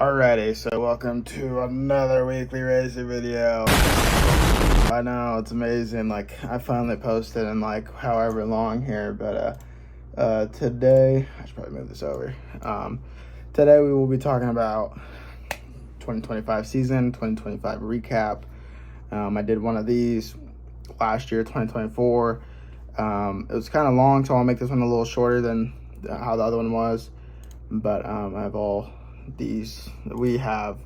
Alrighty, so welcome to another weekly racing video. I know, it's amazing, like I finally posted in like however long here, but today, I should probably move this over. Today we will be talking about 2025 season, 2025 recap. I did one of these last year, 2024. It was kind of long, so I'll make this one a little shorter than how the other one was, but I have all these. We have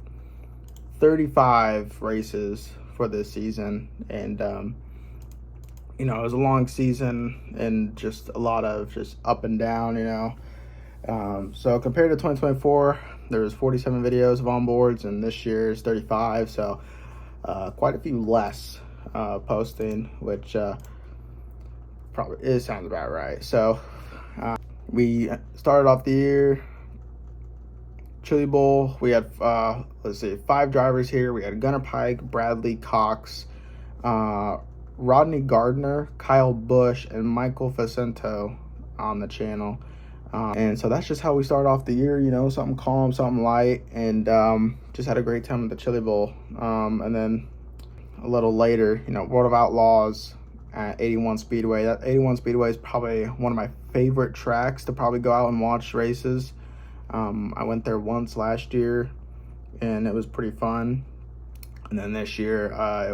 35 races for this season, and it was a long season and just a lot of just up and down, so compared to 2024, there was 47 videos of onboards, and this year is 35, so quite a few less posting, which probably sounds about right. So we started off the year Chili Bowl. We had 5 drivers here. We had Gunnar Pike, Bradley Cox, Rodney Gardner, Kyle Busch, and Michael Facento on the channel. And so that's just how we started off the year, something calm, something light, and just had a great time at the Chili Bowl. And then a little later, World of Outlaws at 81 Speedway. That 81 Speedway is probably one of my favorite tracks to probably go out and watch races. I went there once last year, and it was pretty fun. And then this year, I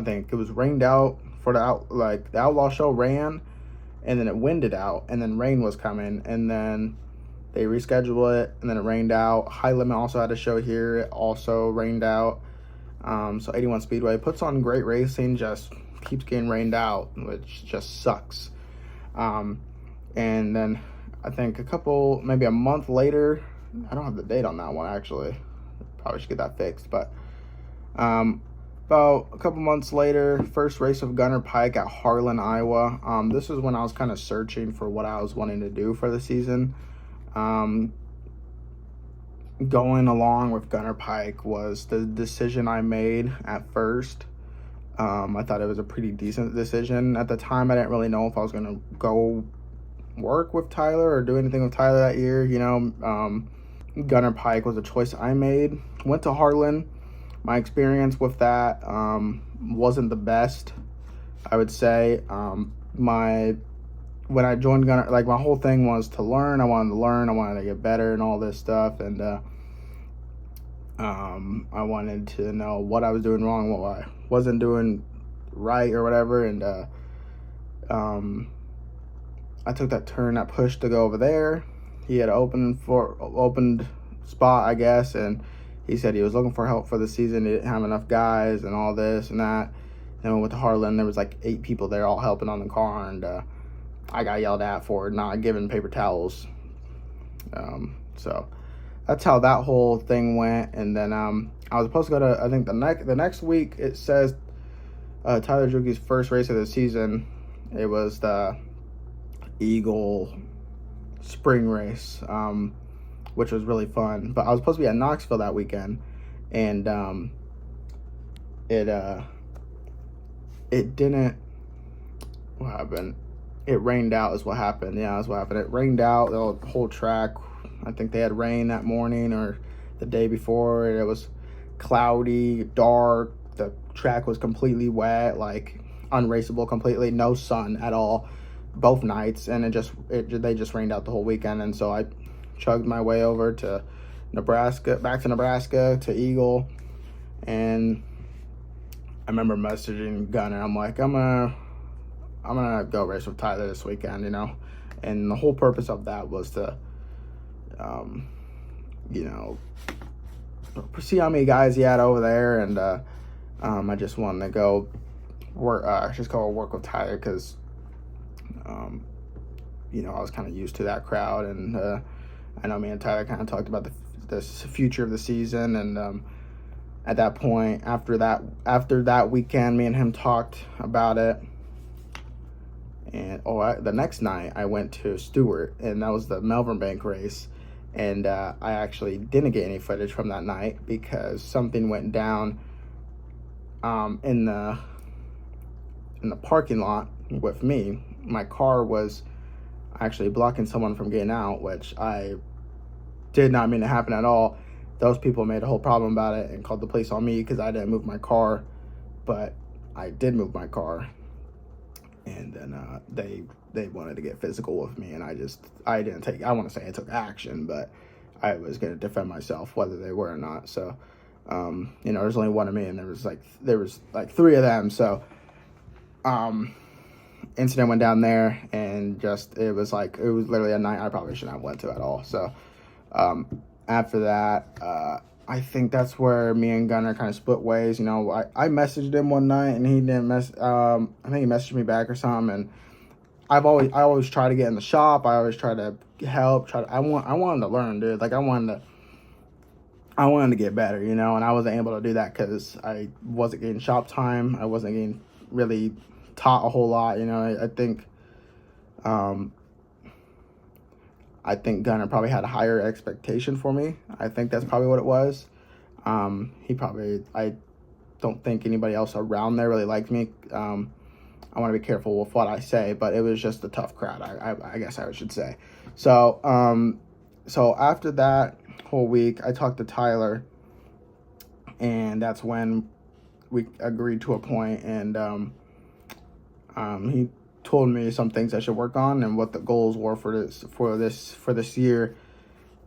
think it was rained out for the Outlaw show ran, and then it winded out, and then rain was coming, and then they rescheduled it, and then it rained out. High Limit also had a show here. It also rained out. So 81 Speedway puts on great racing, just keeps getting rained out, which just sucks. And then I think maybe a month later, I don't have the date on that one actually, probably should get that fixed, but about a couple months later, first race of Gunnar Pike at Harlan, Iowa. This is when I was kind of searching for what I was wanting to do for the season. Going along with Gunnar Pike was the decision I made at first. I thought it was a pretty decent decision. At the time, I didn't really know if I was going to go work with Tyler or do anything with Tyler that year. Gunnar Pike was a choice I made. Went to Harlan. My experience with that wasn't the best, I would say. When I joined Gunnar, my whole thing was to learn. I wanted to get better and all this stuff, and I wanted to know what I was doing wrong, what I wasn't doing right or whatever, and I took that push to go over there. He had an opened spot, I guess, and he said he was looking for help for the season. He didn't have enough guys and all this and that. Then we went to Harlan. There was 8 people there all helping on the car, and I got yelled at for not giving paper towels. So that's how that whole thing went. And then I was supposed to go to, I think the next week, it says Tyler Juki's first race of the season. It was the Eagle spring race, which was really fun. But I was supposed to be at Knoxville that weekend, and it didn't. What happened? It rained out is what happened. Yeah, that's what happened. It rained out the whole track. I think they had rain that morning or the day before. It was cloudy, dark. The track was completely wet, unraceable completely. No sun at all both nights, and they just rained out the whole weekend. And so I chugged my way over to back to Nebraska to Eagle, and I remember messaging Gunnar. I'm like, I'm gonna go race with Tyler this weekend, and the whole purpose of that was to see how many guys he had over there, and I just wanted to go work with Tyler, because I was kind of used to that crowd, and I know me and Tyler kind of talked about the future of the season, and at that point, after that weekend, me and him talked about it. And the next night I went to Stewart, and that was the Melbourne Bank race, and I actually didn't get any footage from that night because something went down in the parking lot with me. My car was actually blocking someone from getting out, which I did not mean to happen at all. those people made a whole problem about it and called the police on me because I didn't move my car, but I did move my car. And then they wanted to get physical with me, and I didn't take, I want to say I took action, but I was going to defend myself whether they were or not. So there's only one of me, and there was like three of them. So incident went down there, and it was literally a night I probably shouldn't have went to at all. So after that, I think that's where me and Gunner kind of split ways. I messaged him one night, and he didn't I think he messaged me back or something. And I always try to get in the shop. I always try to help. I wanted to learn, dude. Like I wanted to get better, and I wasn't able to do that because I wasn't getting shop time. I wasn't getting really taught a whole lot. I think Gunner probably had a higher expectation for me. I think that's probably what it was. I don't think anybody else around there really liked me. I want to be careful with what I say, but it was just a tough crowd, I guess I should say. So after that whole week, I talked to Tyler, and that's when we agreed to a point, and he told me some things I should work on and what the goals were for this year.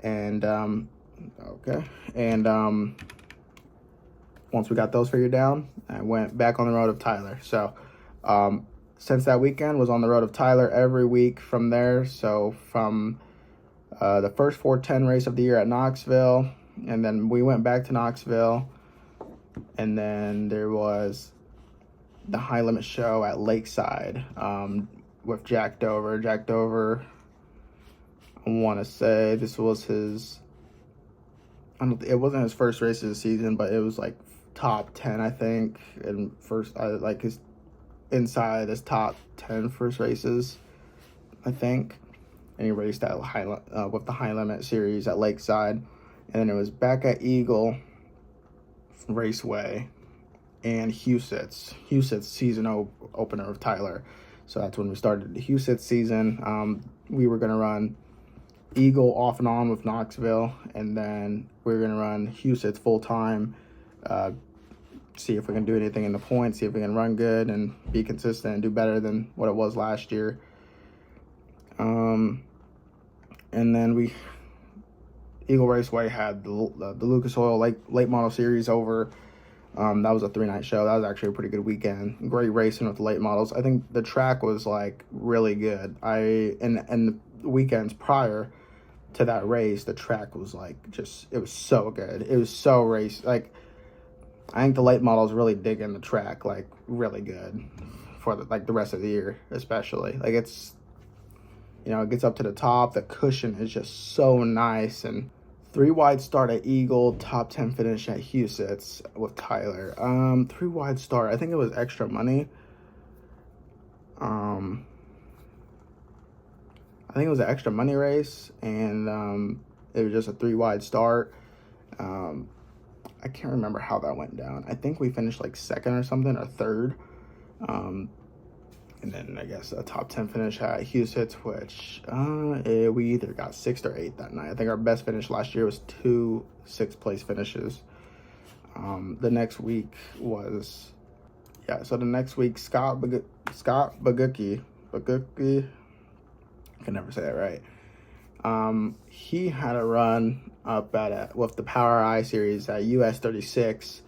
And once we got those figured down, I went back on the road of Tyler. So since that weekend, was on the road of Tyler every week from there. So from the first 410 race of the year at Knoxville, and then we went back to Knoxville, and then there was the High Limit Show at Lakeside with Jack Dover. Jack Dover, I want to say this was it wasn't his first race of the season, but it was like top 10, I think, and his inside his top 10 first races, I think. And he raced at with the High Limit Series at Lakeside, and then it was back at Eagle Raceway and Huset's season opener of Tyler. So that's when we started the Huset's season. We were going to run Eagle off and on with Knoxville, and then we were going to run Huset's full time, see if we can do anything in the points, see if we can run good and be consistent and do better than what it was last year. And then Eagle Raceway had the Lucas Oil late model series over. That was a 3-night show. That was actually a pretty good weekend. Great racing with the late models. I think the track was really good. And the weekends prior to that race, the track was it was so good. It was so race. I think the late models really dig in the track really good for the rest of the year, especially. It's it gets up to the top. The cushion is just so nice. And 3 wide start at Eagle, top 10 finish at Huset's with Tyler. 3 wide start. I think it was extra money. I think it was an extra money race, and it was just a 3 wide start. I can't remember how that went down. I think we finished second or something, or third. And then I guess a top 10 finish at Huset's, which we either got 6th or 8th that night. I think our best finish last year was 2 6th place finishes. The next week was, Scott Bagucki, I can never say that right. He had a run up with the Power I Series at US 36,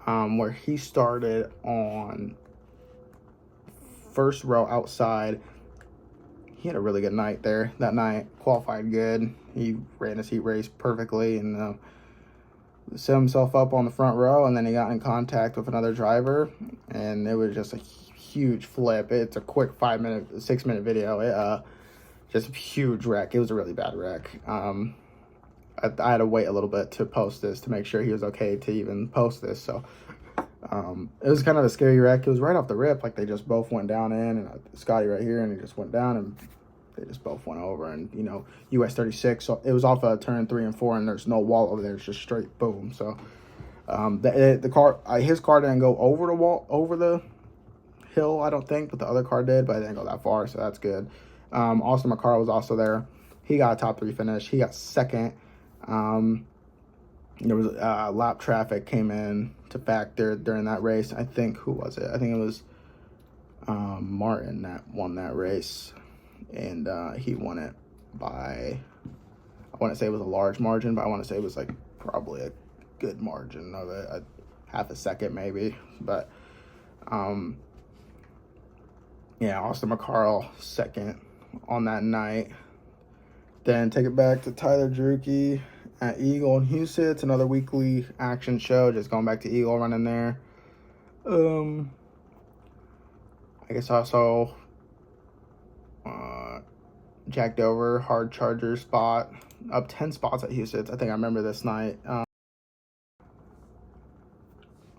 where he started on first row outside. He had a really good night there that night, qualified good. He ran his heat race perfectly and set himself up on the front row, and then he got in contact with another driver, and it was just a huge flip. It's a quick 6-minute video. Just a huge wreck. It was a really bad wreck. I had to wait a little bit to post this to make sure he was okay to even post this. So it was kind of a scary wreck. It was right off the rip. They just both went down in, and Scotty right here, and he just went down, and they just both went over. And US 36. So it was off of turn 3 and 4, and there's no wall over there. It's just straight boom. So the car, his car didn't go over the wall, over the hill, I don't think, but the other car did. But it didn't go that far, so that's good. Austin McCarr was also there. He got a top 3 finish. He got second. There was lap traffic came in to factor during that race. I think, who was it? I think it was Martin that won that race, and he won it by, I want to say it was a large margin, but I want to say it was like probably a good margin of it, a half a second maybe. But yeah, Austin McCarl second on that night. Then take it back to Tyler Drucke at Eagle in Houston. It's another weekly action show, just going back to Eagle running there. I guess also Jack Dover, hard charger spot, up 10 spots at Houston. I think I remember this night. I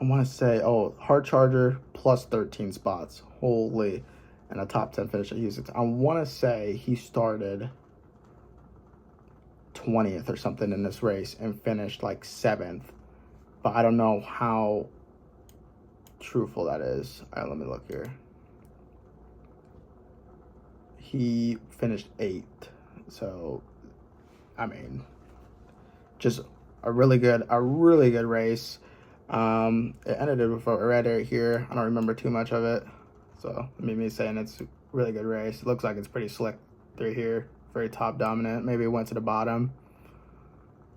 want to say, hard charger plus 13 spots. Holy. And a top 10 finish at Houston. I want to say he started 20th or something in this race and finished like 7th. But I don't know how truthful that is. All right, let me look here. He finished 8th. So, I mean, just a really good race. It ended with a red right here. I don't remember too much of it. So, me saying it's a really good race. It looks like it's pretty slick through here. Very top dominant. Maybe it went to the bottom.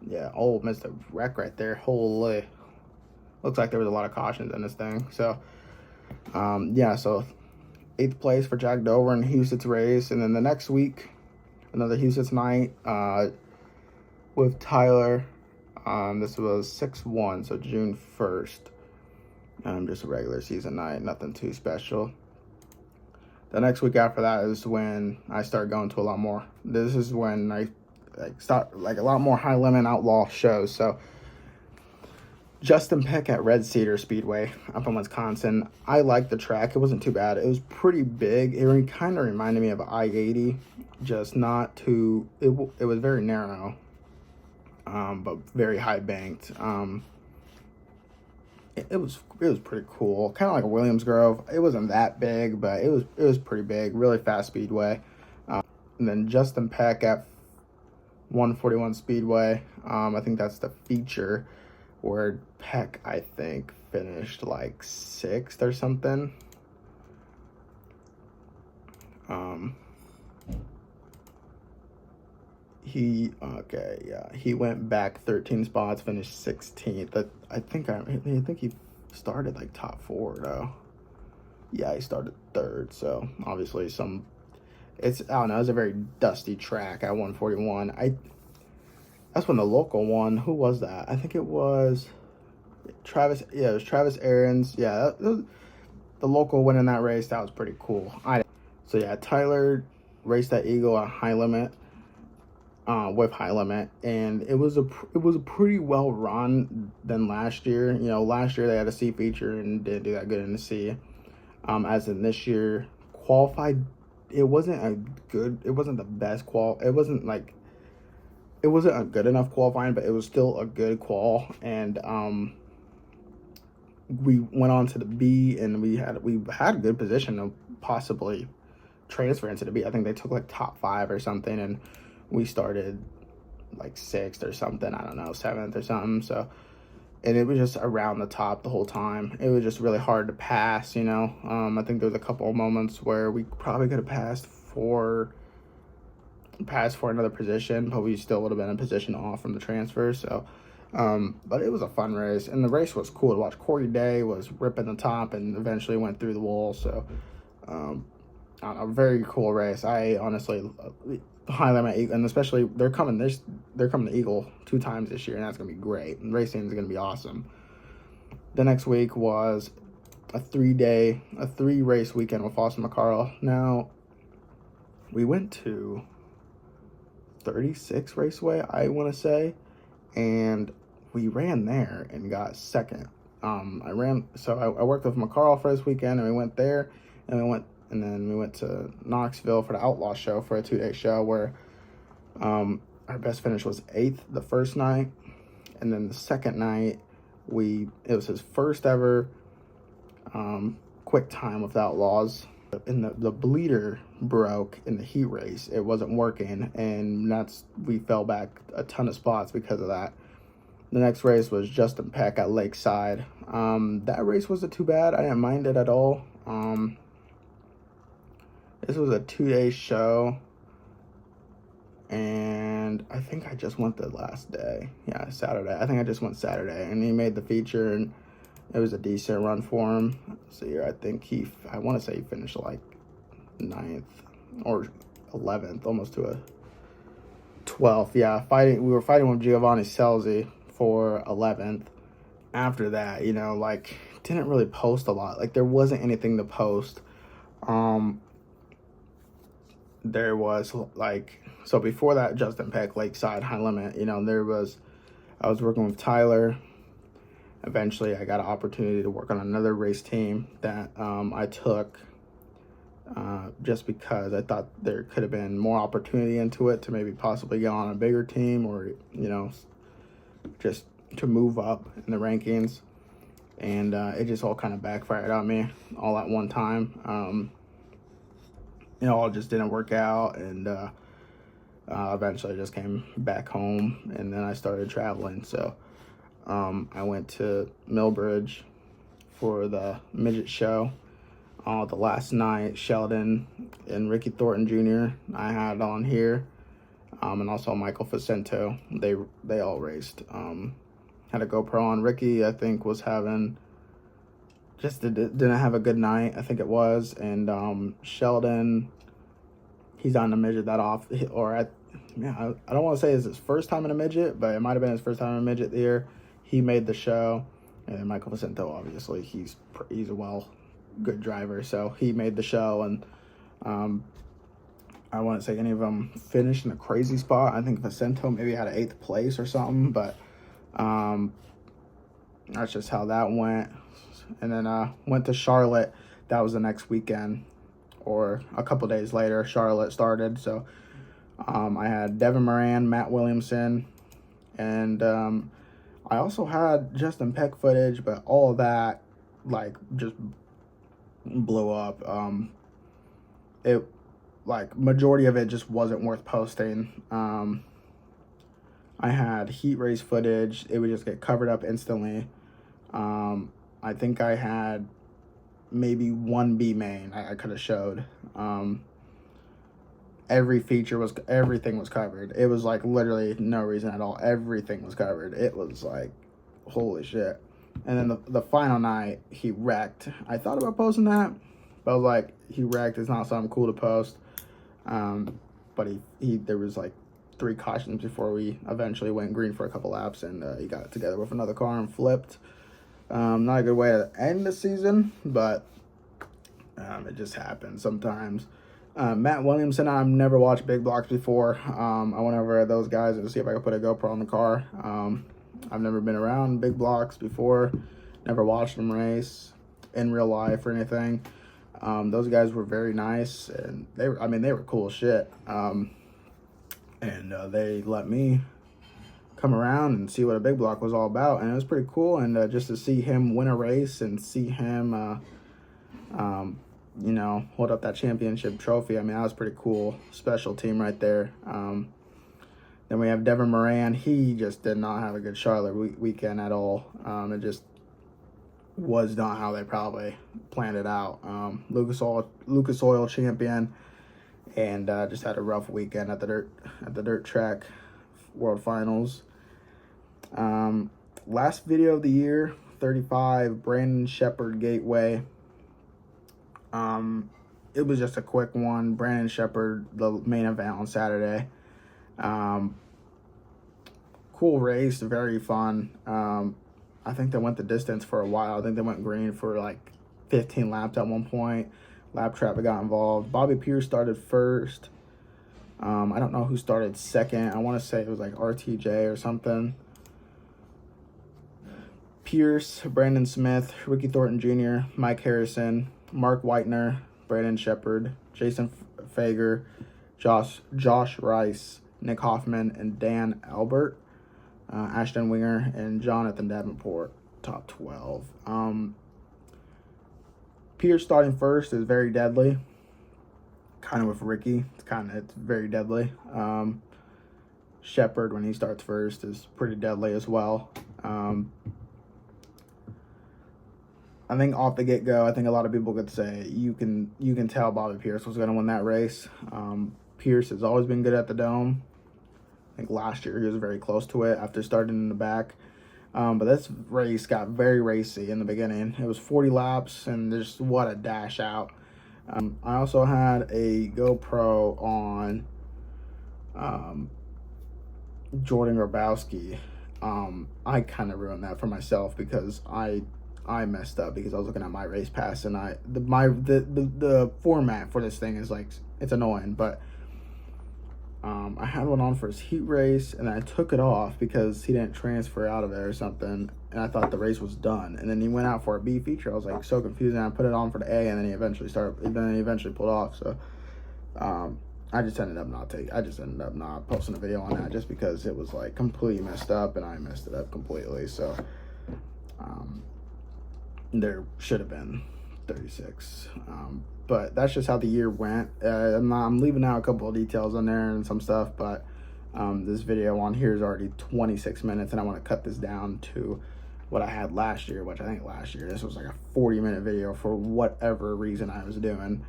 Yeah, missed a wreck right there. Holy. Looks like there was a lot of cautions in this thing. So, yeah, so 8th place for Jack Dover in Houston's race. And then the next week, another Houston's night with Tyler. This was 6-1, so June 1st. Just a regular season night, nothing too special. The next week after that is when I start going to a lot more. This is when I start a lot more high limit outlaw shows. So Justin Peck at Red Cedar Speedway up in Wisconsin. I liked the track. It wasn't too bad. It was pretty big. It kind of reminded me of I-80, just not too. It was very narrow, but very high banked. It was pretty cool. Kind of like a Williams Grove. It wasn't that big, but it was pretty big. Really fast speedway. And then Justin Peck at 141 Speedway. I think that's the feature where Peck, I think, finished like 6th or something. He went back 13 spots, finished 16th. I think he started like top 4 though. Yeah, he started 3rd, so obviously I don't know, it's a very dusty track at 141. That's when the local won. Who was that? I think it was Travis. Yeah, it was Travis Aarons. Yeah, the local winning that race. That was pretty cool. So yeah, Tyler raced that Eagle at high limit, with high limit, and it was a pretty well run than last year. You know, last year they had a C feature and didn't do that good in the C. As in this year, qualified. It wasn't the best it wasn't a good enough qualifying, but it was still a good qual. And we went on to the B, and we had a good position of possibly transferring to the B. I think they took like top 5 or something, and we started like 6th or something. I don't know, 7th or something. So, and it was just around the top the whole time. It was just really hard to pass, you know. I think there was a couple of moments where we probably could have passed for another position, but we still would have been in position off from the transfer. So, but it was a fun race, and the race was cool to watch. Corey Day was ripping the top and eventually went through the wall. So, a very cool race. I honestly highly my Eagle, and especially they're coming to Eagle 2 times this year, and that's gonna be great. And racing is gonna be awesome. The next week was a 3-race weekend with Austin McCarl. Now, we went to 36 Raceway, I want to say, and we ran there and got 2nd. I worked with McCarl for this weekend, and we went there, and then we went to Knoxville for the Outlaw show for a 2-day show where our best finish was 8th the first night, and then the second night it was his first ever quick time with Outlaws. And the bleeder broke in the heat race. It wasn't working, and we fell back a ton of spots because of that. The next race was Justin Peck at Lakeside. That race wasn't too bad. I didn't mind it at all. This was a 2-day show, and I think I just went the last day. Yeah, Saturday. I think I just went Saturday, and he made the feature, and it was a decent run for him. So yeah, I think I want to say he finished like 9th or 11th, almost to a 12th. Yeah, we were fighting with Giovanni Scelzi for 11th. After that, like, didn't really post a lot. Like, there wasn't anything to post. There was, like, so before that, Justin Peck, Lakeside, High Limit, I was working with Tyler. Eventually, I got an opportunity to work on another race team that I took just because I thought there could have been more opportunity into it to maybe possibly get on a bigger team, or, just to move up in the rankings. And it just all kind of backfired on me all at one time. All just didn't work out, and eventually I just came back home, and then I started traveling. So I went to Millbridge for the midget show. The last night, Sheldon and Ricky Thornton Jr. I had on here, and also Michael Facento. They all raced. Had a GoPro on. Ricky, I think, was having didn't have a good night, I think it was. And Sheldon, he's on the midget that off, or I don't want to say it's his first time in a midget, but it might have been his first time in a midget there. He made the show. And Michael Facento, obviously, he's a good driver, so he made the show. And I wouldn't say any of them finished in a crazy spot. I think Facento maybe had an 8th place or something, but that's just how that went. And then went to Charlotte. That was the next weekend, or a couple days later, Charlotte started. So I had Devin Moran, Matt Williamson, and I also had Justin Peck footage, but all of that, like, just blew up. It, like, majority of it just wasn't worth posting. I had heat race footage. It would just get covered up instantly. I think I had maybe one B main I could have showed. Everything was covered. It was like literally no reason at all. Everything was covered. It was like, holy shit. And then the final night, he wrecked. I thought about posting that, but I was like, he wrecked. It's not something cool to post. But there was like 3 cautions before we eventually went green for a couple laps, and he got together with another car and flipped. Not a good way to end the season, but it just happens sometimes. Matt Williamson, I've never watched Big Blocks before. I went over at those guys to see if I could put a GoPro on the car. I've never been around Big Blocks before, never watched them race in real life or anything. Those guys were very nice, and they were cool as shit. And they let me come around and see what a Big Block was all about, and it was pretty cool. And just to see him win a race and see him hold up that championship trophy, that was pretty cool. Special team right there. Then we have Devin Moran. He just did not have a good Charlotte weekend at all. It just was not how they probably planned it out. Lucas Oil champion, and just had a rough weekend at the dirt track World Finals. Last video of the year, 35, Brandon Sheppard Gateway. It was just a quick one. Brandon Sheppard, the main event on Saturday. Cool race, very fun. I think they went the distance for a while. I think they went green for like 15 laps at one point. Lap traffic got involved. Bobby Pierce started first. I don't know who started second. I want to say it was like RTJ or something. Pierce, Brandon Smith, Ricky Thornton Jr., Mike Harrison, Mark Whitener, Brandon Sheppard, Jason Fager, Josh Rice, Nick Hoffman, and Dan Albert, Ashton Winger, and Jonathan Davenport, top 12. Pierce starting first is very deadly. Kind of with Ricky, it's very deadly. Shepherd, when he starts first, is pretty deadly as well. I think off the get-go, I think a lot of people could say you can tell Bobby Pierce was going to win that race. Pierce has always been good at the Dome. I think last year he was very close to it after starting in the back. But this race got very racy in the beginning. It was 40 laps, and just what a dash out. I also had a GoPro on Jordan Grabowski. I kind of ruined that for myself because I messed up because I was looking at my race pass, and the format for this thing is like, it's annoying, but I had one on for his heat race, and I took it off because he didn't transfer out of it or something, and I thought the race was done. And then he went out for a B feature. I was like so confused, and I put it on for the A, and then he eventually pulled off. So I just ended up not posting a video on that just because it was like completely messed up, and I messed it up completely. So there should have been 36. But that's just how the year went. I'm leaving out a couple of details on there and some stuff, but this video on here is already 26 minutes, and I want to cut this down to what I had last year, which I think last year this was like a 40-minute video for whatever reason I was doing.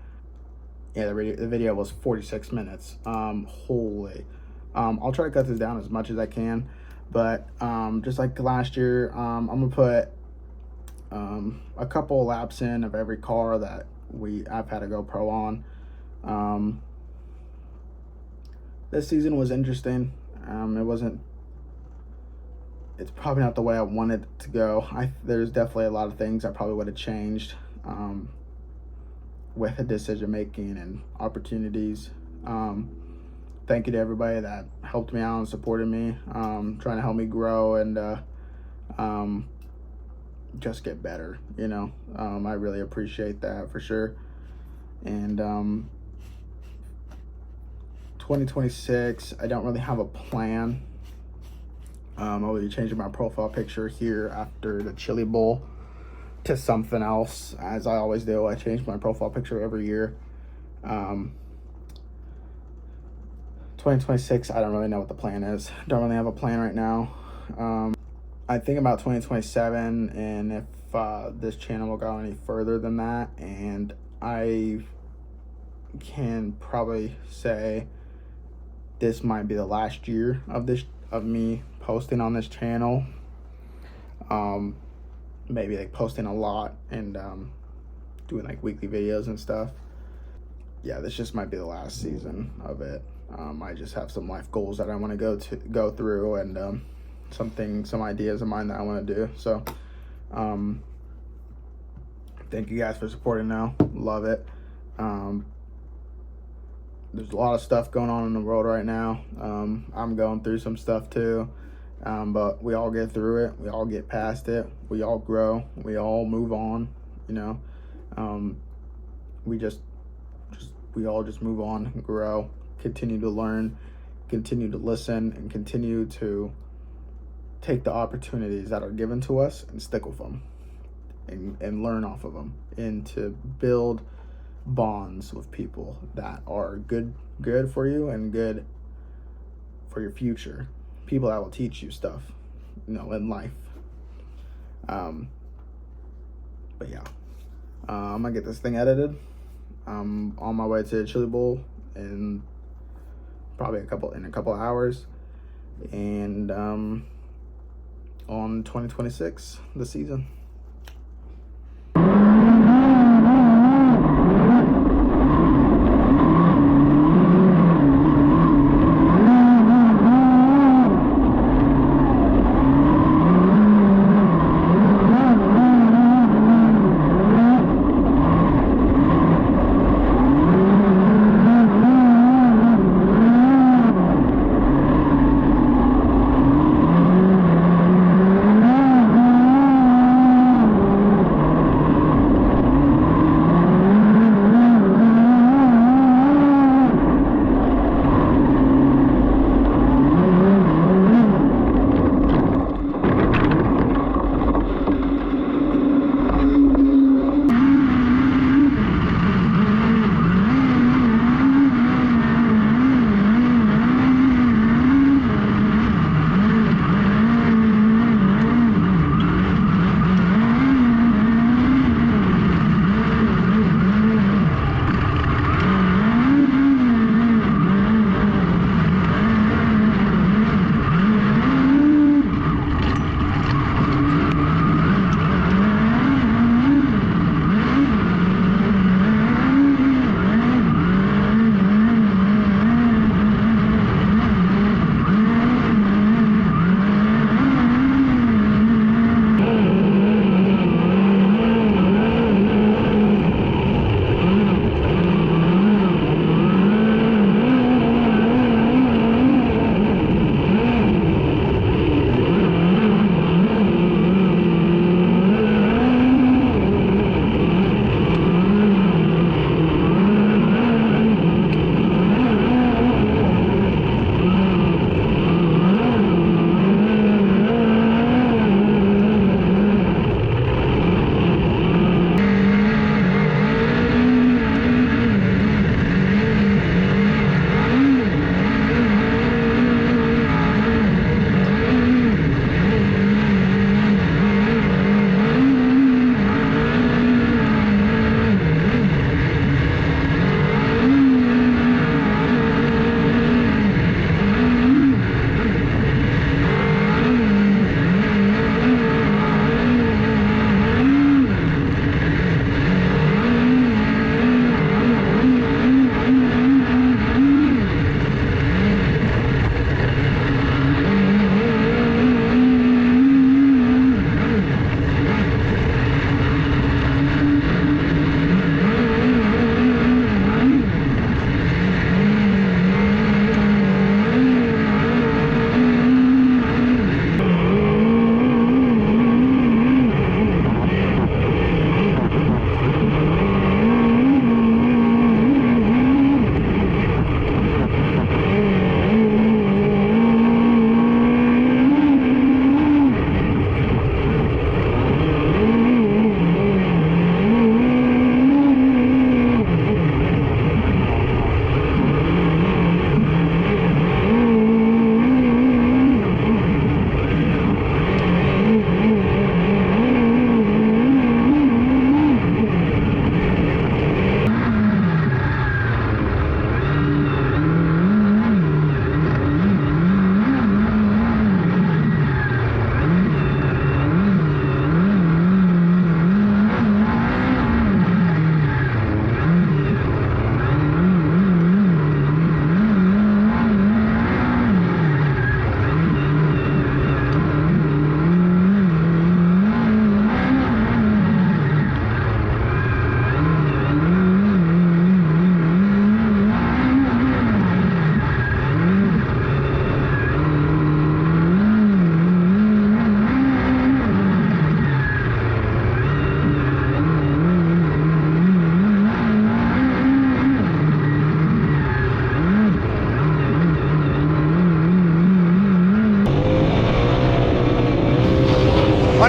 Yeah, the video was 46 minutes. Holy. I'll try to cut this down as much as I can, but just like last year, I'm gonna put a couple of laps in of every car that I've had a GoPro on. This season was interesting. It's probably not the way I wanted it to go. There's definitely a lot of things I probably would have changed with the decision making and opportunities. Thank you to everybody that helped me out and supported me, trying to help me grow and just get better, you know. I really appreciate that for sure. And 2026, I don't really have a plan. I'll be changing my profile picture here after the Chili Bowl to something else, as I always do. I change my profile picture every year. 2026, I don't really know what the plan is. Don't really have a plan right now. I think about 2027, and if this channel will go any further than that, and I can probably say this might be the last year of me posting on this channel. Maybe like posting a lot and doing like weekly videos and stuff. Yeah, this just might be the last season of it. I just have some life goals that I want to go through, and some ideas of mine that I want to do. So thank you guys for supporting now. Love it. There's a lot of stuff going on in the world right now. I'm going through some stuff too, but we all get through it. We all get past it. We all grow. We all move on, you know. We all just move on and grow, continue to learn, continue to listen, and continue to take the opportunities that are given to us and stick with them and learn off of them, and to build bonds with people that are good for you and good for your future. People that will teach you stuff, you know, in life. But yeah, I'm gonna get this thing edited. I'm on my way to the Chili Bowl in probably a couple of hours, and on 2026, the season.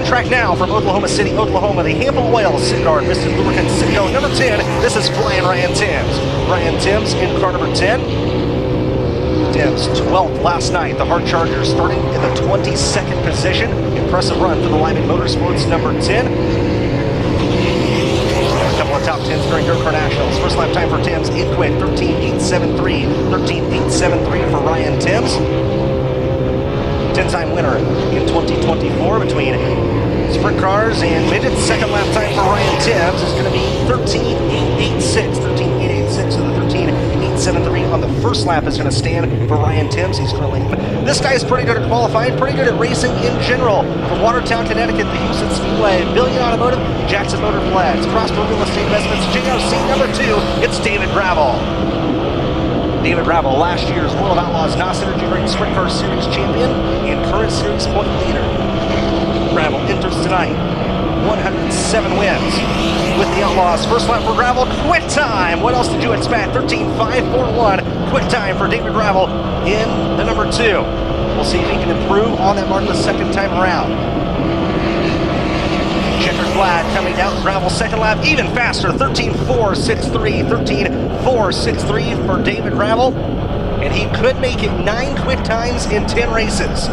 track now from Oklahoma City, Oklahoma, the Hamble Oil Citgar Piston Lubricant Citgo number 10. This is Flying Ryan Timms. Ryan Timms in car number 10. Timms 12th last night. The Hard Charger starting in the 22nd position. Impressive run for the Lyman Motorsports number 10. A couple of top 10s during Dirt Car Nationals. First lap time for Timms, 8th quit, 13.873. 13.873 for Ryan Timms. 10-time winner in 2024 between sprint cars and midgets. Second lap time for Ryan Timms is going to be 13.886. 13.886 to the 13.873 on the first lap is going to stand for Ryan Timms. He's currently... This guy is pretty good at qualifying, pretty good at racing in general. From Watertown, Connecticut, the Houston Speedway, Billion Automotive, Jackson Motor Flags, Prosper Real Estate Investments, JRC number 2, it's David Gravel. David Gravel, last year's World of Outlaws NOS Energy Drink Sprint Car Series champion and current series point leader. Gravel enters tonight, 107 wins with the Outlaws. First lap for Gravel, quick time. What else did you expect? 13.541, quick time for David Gravel in the number 2. We'll see if he can improve on that mark the second time around. Checkered flag coming down. Gravel second lap even faster. 13.463. 13.463 for David Gravel. And he could make it 9 quick times in 10 races.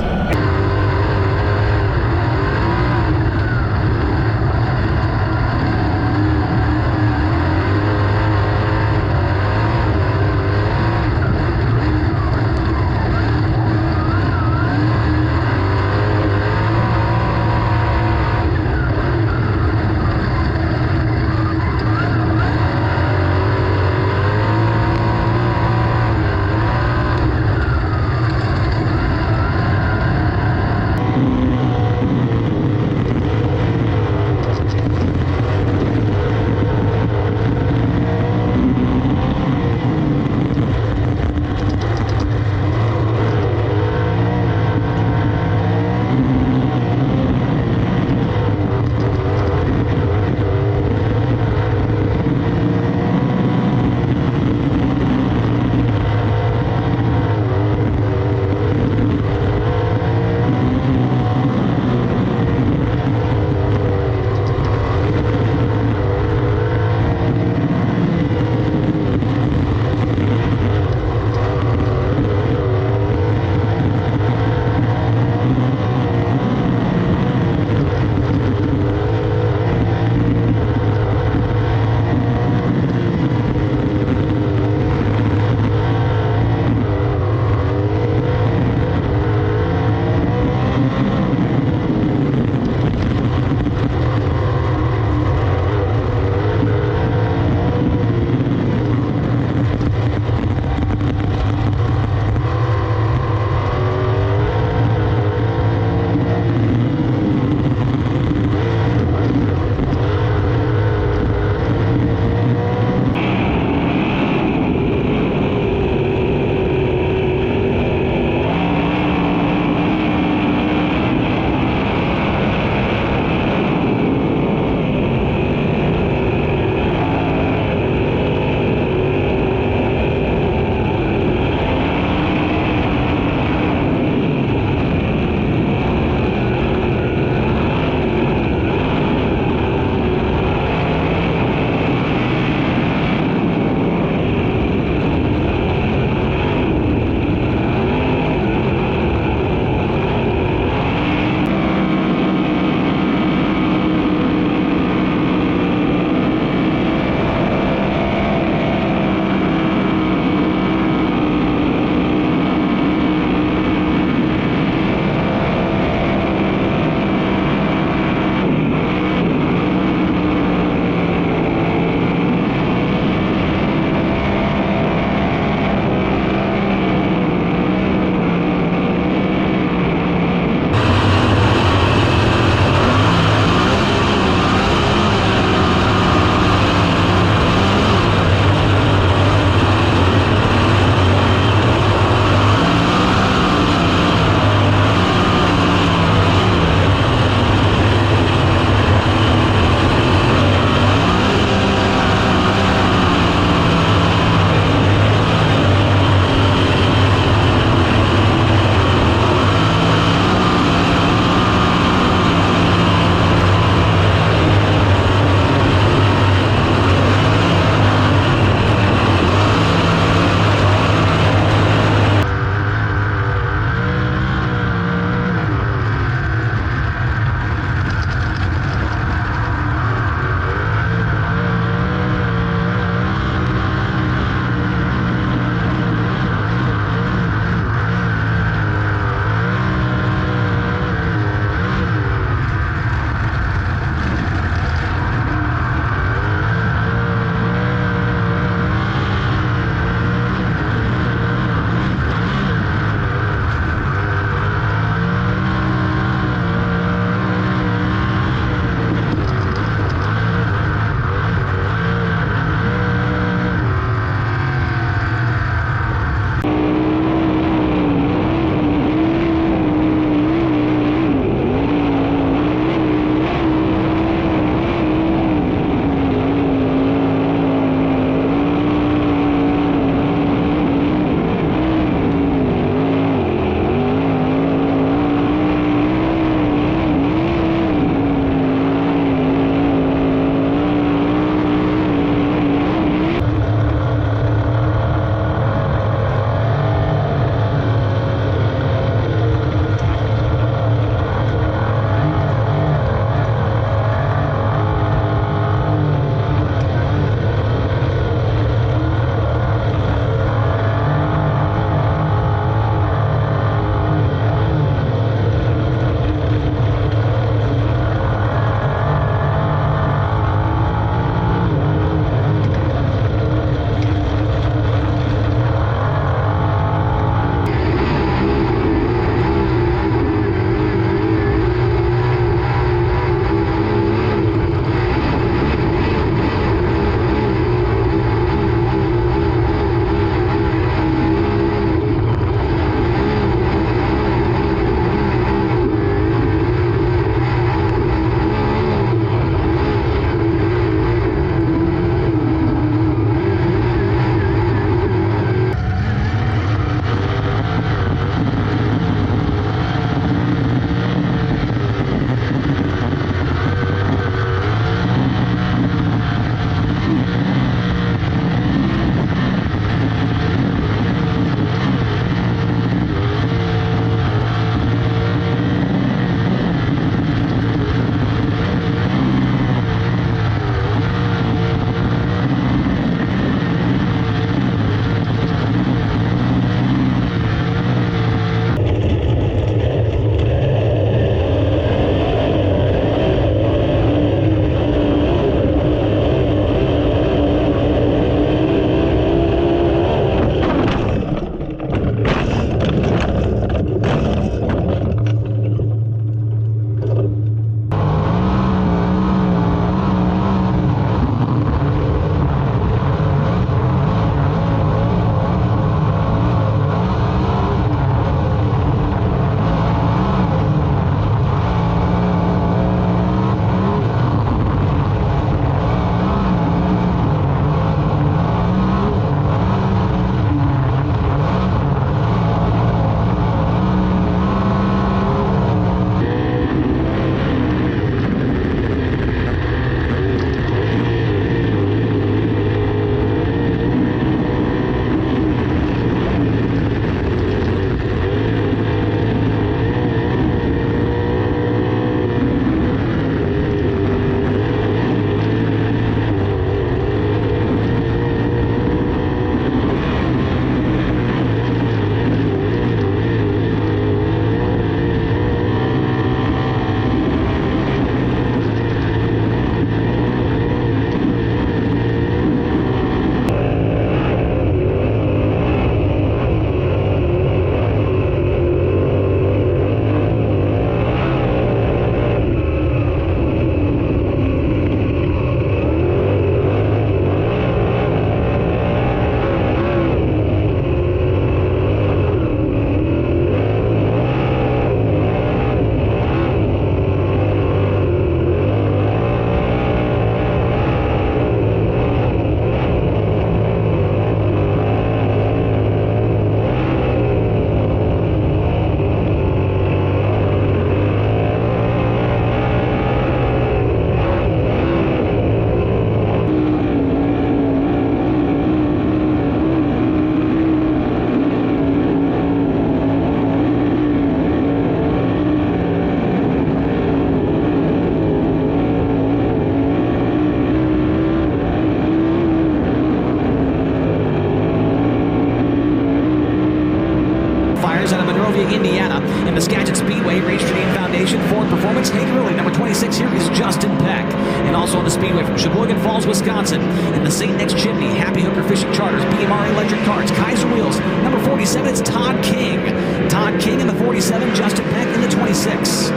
early. Number 26 here is Justin Peck. And also on the speedway from Sheboygan Falls, Wisconsin, in the St. Nick's Chimney, Happy Hooker Fishing Charters, BMR Electric Carts, Kaiser Wheels. Number 47, it's Todd King. Todd King in the 47, Justin Peck in the 26.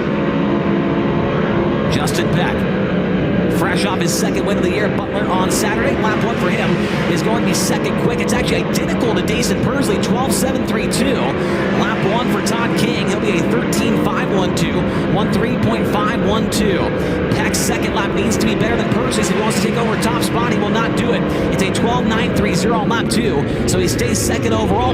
Justin Peck, fresh off his second win of the year at Butler on Saturday. Lap 1 for him is going to be second quick. It's actually identical to Dason Pursley, 12.732. Lap 1 for Todd King. He'll be a 13.512, 13.512. Peck's second lap needs to be better than Pursley's. If he wants to take over top spot, he will not do it. It's a 12.930 on lap 2, so he stays second overall.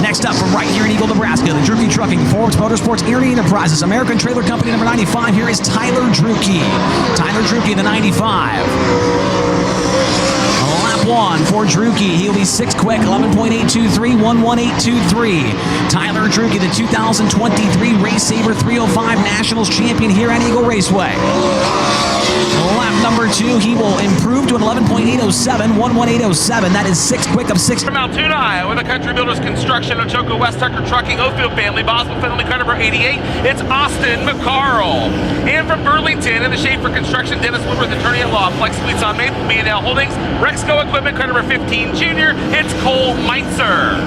Next up from right here in Eagle, Nebraska, the Druke Trucking, Forbes Motorsports, Erie Enterprises, American Trailer Company number 95. Here is Tyler Druke. Tyler Druke, the 95. Lap 1 for Druke. He'll be 6th quick, 11.823, 11823. Tyler Druke, the 2023 Race Saver 305 Nationals champion here at Eagle Raceway. Lap number 2, he will improve to an 11.807, 11807. That is 6th quick of 6. From Altoona, Iowa, the Country Builders Construction, Ochoco West Tucker Trucking, Ofield Family, Boswell Family, car number 88, it's Austin McCarl. And from Burlington, in the Schaefer Construction, Dennis Woodworth, attorney at law, Flex Fleets on Maple, B&L Holdings, Rexco Equipment, car number 15, Junior, it's Cole Meitzer.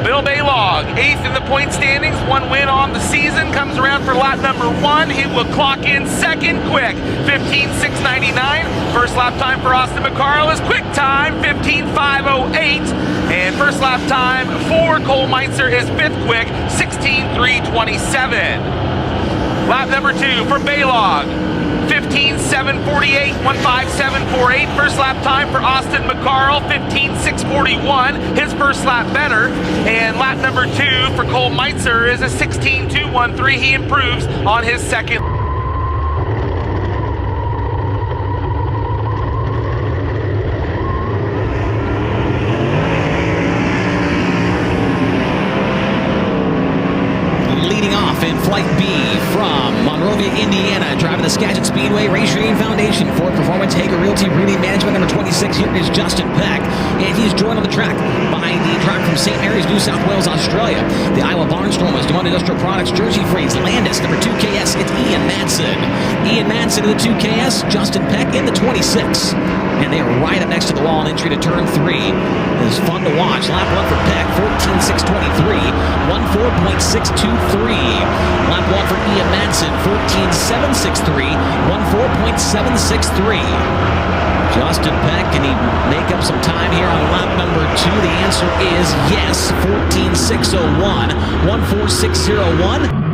Bill Baylog, 8th in the point standings, 1 win on the season, comes around for lap number 1. He will clock in 2nd quick, 15.699. First lap time for Austin McCarl is quick time, 15.508. And first lap time for Cole Meitzer is 5th quick, 16.327. Lap number 2 for Baylog, 15.748, 15748. First lap time for Austin McCarl, 15.641. His first lap better. And lap number 2 for Cole Meitzer is a 16.213. He improves on his second. Leading off in Flight B from Monrovia, Indiana, driving the Skagit Speedway Race Training Foundation, Ford Performance, Hager Realty, Reading Management, number 26. Here is Justin Peck, and he's joined on the track by the driver from St. Mary's, New South Wales, Australia. The Iowa Barnstormers, Dumont Industrial Products, Jersey Freeze, Landis, number 2KS. It's Ian Madsen. Ian Madsen in the 2KS, Justin Peck in the 26. And they are right up next to the wall on entry to turn 3. It is fun to watch. Lap 1 for Peck, 14.623, 14.623. Lap 1 for Ian Madsen, 14.763, 14.763. Justin Peck, can he make up some time here on lap number 2? The answer is yes, 14.601, 14.601.